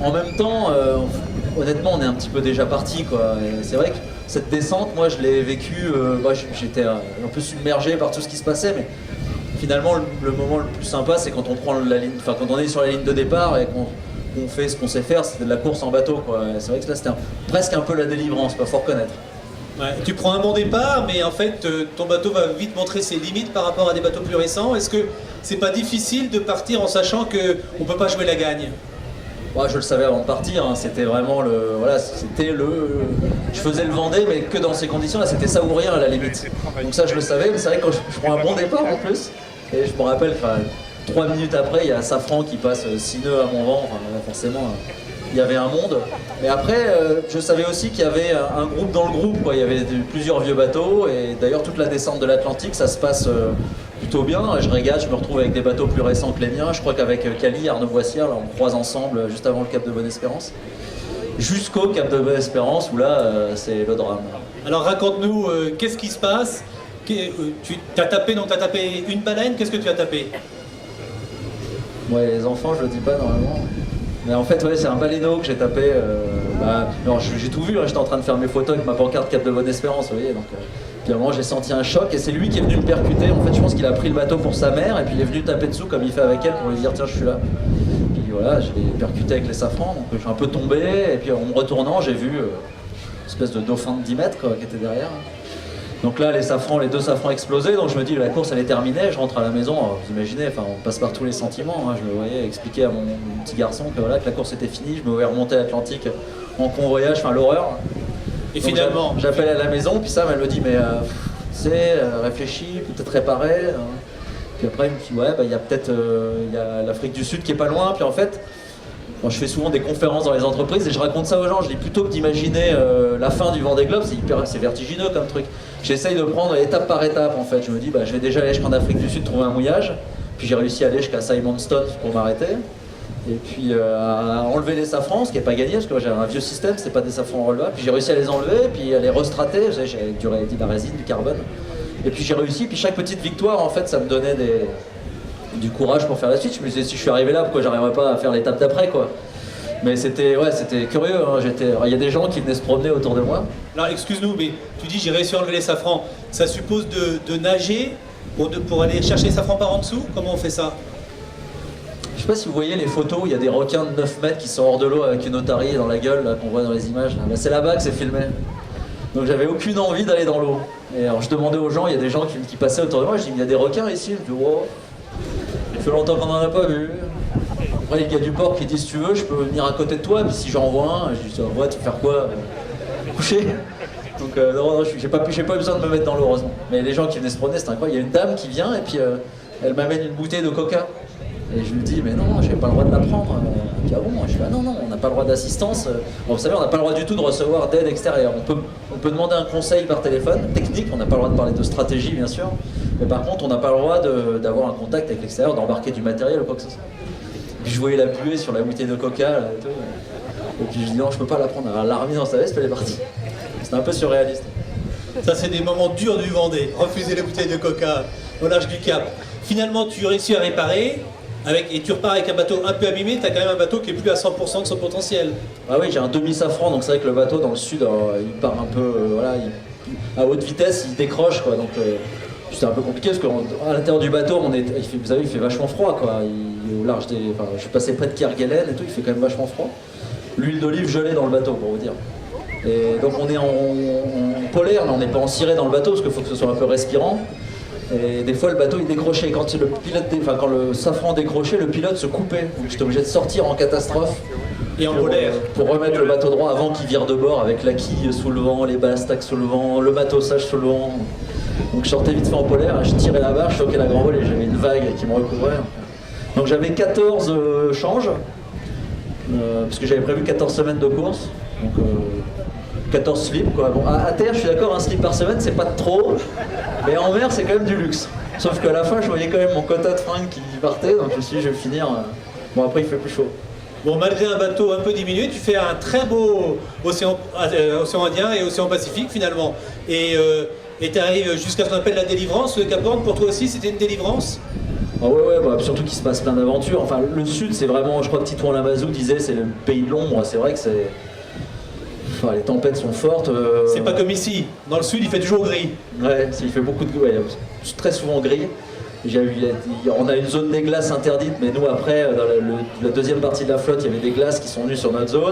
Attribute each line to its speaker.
Speaker 1: En même temps, honnêtement, on est un petit peu déjà parti, quoi. Et c'est vrai que cette descente, moi, je l'ai vécue. J'étais un peu submergé par tout ce qui se passait, mais finalement, le moment le plus sympa, c'est quand on prend la ligne, enfin, quand on est sur la ligne de départ et qu'on fait ce qu'on sait faire, c'était de la course en bateau, quoi. Et c'est vrai que là, c'était presque un peu la délivrance, faut reconnaître.
Speaker 2: Ouais, tu prends un bon départ, mais en fait, ton bateau va vite montrer ses limites par rapport à des bateaux plus récents. Est-ce que c'est pas difficile de partir en sachant qu'on peut pas jouer la gagne?
Speaker 1: Ouais, je le savais avant de partir, hein. C'était vraiment je faisais le Vendée, mais que dans ces conditions-là, c'était ça ou rien à la limite. Donc ça, je le savais, mais c'est vrai que quand je prends un bon départ en plus, et je me rappelle, 3 minutes après, il y a Safran qui passe 6 nœuds à mon vent, forcément, il y avait un monde. Mais après, je savais aussi qu'il y avait un groupe dans le groupe, quoi. Il y avait plusieurs vieux bateaux, et d'ailleurs toute la descente de l'Atlantique, ça se passe plutôt bien. Je régate, je me retrouve avec des bateaux plus récents que les miens. Je crois qu'avec Cali, Arnaud Boissière, là, on croise ensemble juste avant le Cap de Bonne-Espérance. Jusqu'au Cap de Bonne-Espérance, où là, c'est le drame.
Speaker 2: Alors raconte-nous, qu'est-ce qui se passe? Tu as tapé, donc tu as tapé une baleine, qu'est-ce que tu as tapé?
Speaker 1: Ouais, les enfants, je le dis pas normalement. Mais en fait, ouais, c'est un baleineau que j'ai tapé. Alors, j'ai tout vu, hein, j'étais en train de faire mes photos avec ma pancarte Cap de Bonne-Espérance, vous voyez. Donc, puis à un moment, j'ai senti un choc et c'est lui qui est venu me percuter. En fait, je pense qu'il a pris le bateau pour sa mère et puis il est venu taper dessous comme il fait avec elle pour lui dire tiens, je suis là. Puis voilà, je l'ai percuté avec les safrans, donc je suis un peu tombé. Et puis en me retournant, j'ai vu une espèce de dauphin de 10 mètres, quoi, qui était derrière. Donc là, les 2 safrans explosaient, donc je me dis la course elle est terminée, je rentre à la maison, alors, vous imaginez, on passe par tous les sentiments, hein. Je me voyais expliquer à mon petit garçon que, voilà, que la course était finie, je me voyais remonter l'Atlantique en convoyage, l'horreur.
Speaker 2: Et
Speaker 1: donc,
Speaker 2: finalement,
Speaker 1: j'appelle à la maison, puis Sam elle me dit mais tu sais, réfléchis, peut-être réparer. Puis après il me dit ouais, il y a peut-être l'Afrique du Sud qui est pas loin, puis en fait, moi, je fais souvent des conférences dans les entreprises et je raconte ça aux gens. Je dis plutôt que d'imaginer la fin du Vendée Globe, c'est vertigineux comme truc. J'essaye de prendre étape par étape en fait. Je me dis je vais déjà aller jusqu'en Afrique du Sud trouver un mouillage. Puis j'ai réussi à aller jusqu'à Simonstone pour m'arrêter. Et puis à enlever les safrans, ce qui n'est pas gagné parce que j'avais un vieux système, c'est pas des safrans relevables. Puis j'ai réussi à les enlever, puis à les restrater. J'avais de la résine, du carbone. Et puis j'ai réussi. Puis chaque petite victoire en fait, ça me donnait du courage pour faire la suite. Je me disais si je suis arrivé là, pourquoi j'arriverais pas à faire l'étape d'après, quoi. Mais c'était curieux, hein. Il y a des gens qui venaient se promener autour de moi.
Speaker 2: Alors excuse-nous, mais tu dis j'ai réussi à enlever les safrans. Ça suppose de nager pour aller chercher les safrans par en dessous? Comment on fait ça?
Speaker 1: Je sais pas si vous voyez les photos où il y a des requins de 9 mètres qui sont hors de l'eau avec une otarie dans la gueule, qu'on voit dans les images. C'est là-bas que c'est filmé. Donc j'avais aucune envie d'aller dans l'eau. Et alors je demandais aux gens, il y a des gens qui passaient autour de moi, je dis il y a des requins ici. Je dis wow, ça fait longtemps qu'on n'en a pas vu. Après, les gars du port qui disent si tu veux, je peux venir à côté de toi, puis si j'en vois un, je dis ouais, tu veux faire quoi? Coucher? Donc non, j'ai pas besoin de me mettre dans l'eau, heureusement. Mais les gens qui venaient se promener, c'était incroyable. Il y a une dame qui vient et puis elle m'amène une bouteille de coca. Et je lui dis mais non, j'ai pas le droit de la prendre. Elle dit ah bon? Je dis non, on n'a pas le droit d'assistance. Bon, vous savez, on n'a pas le droit du tout de recevoir d'aide extérieure. On peut demander un conseil par téléphone, technique, on n'a pas le droit de parler de stratégie bien sûr. Mais par contre, on n'a pas le droit d'avoir un contact avec l'extérieur, d'embarquer du matériel ou quoi que ce soit. Puis je voyais la buée sur la bouteille de coca là, et tout. Et puis je dis non, je peux pas la prendre. Elle l'a remis dans sa veste, puis elle est partie. C'était un peu surréaliste.
Speaker 2: Ça, c'est des moments durs du Vendée. Refuser les bouteilles de coca au large du Cap. Finalement, tu réussis à réparer et tu repars avec un bateau un peu abîmé. Tu as quand même un bateau qui est plus à 100% de son potentiel.
Speaker 1: Ah oui, j'ai un demi-safran, donc c'est vrai que le bateau dans le sud, il part un peu, à haute vitesse, il décroche, quoi. Donc c'est un peu compliqué parce qu'à l'intérieur du bateau, vous savez, il fait vachement froid, quoi. Au large je suis passé près de Kerguelen et tout, il fait quand même vachement froid. L'huile d'olive gelée dans le bateau, pour vous dire. Et donc on est en polaire, mais on n'est pas en ciré dans le bateau parce qu'il faut que ce soit un peu respirant. Et des fois le bateau il décrochait, quand le safran décrochait, le pilote se coupait. Donc j'étais obligé de sortir en catastrophe.
Speaker 2: Et en polaire.
Speaker 1: Pour remettre le bateau droit avant qu'il vire de bord avec la quille sous le vent, les bastacs sous le vent, le matossage sous le vent. Donc je sortais vite fait en polaire, je tirais la barre, je choquais la grand voile et j'avais une vague qui me recouvrait. Donc j'avais 14 changes, parce que j'avais prévu 14 semaines de course. Donc 14 slips, quoi. Bon, à terre, je suis d'accord, un slip par semaine, c'est pas trop, mais en mer, c'est quand même du luxe. Sauf qu'à la fin, je voyais quand même mon quota de fringues qui partait, donc je me suis dit, je vais finir. Bon, après, il fait plus chaud.
Speaker 2: Bon, malgré un bateau un peu diminué, tu fais un très beau océan Indien et océan Pacifique, finalement. Et tu arrives jusqu'à ce qu'on appelle la délivrance. Le Cap Horn, pour toi aussi, c'était une délivrance?
Speaker 1: Ah ouais, bah, surtout qu'il se passe plein d'aventures. Enfin, le sud, c'est vraiment, je crois que Titouan Lamazou disait, c'est le pays de l'ombre. C'est vrai que c'est... Enfin, les tempêtes sont fortes.
Speaker 2: C'est pas comme ici. Dans le sud, il fait toujours gris.
Speaker 1: Ouais, il fait beaucoup de gris. Ouais, très souvent gris. On a une zone des glaces interdite, mais nous après, dans la deuxième partie de la flotte, il y avait des glaces qui sont venues sur notre zone.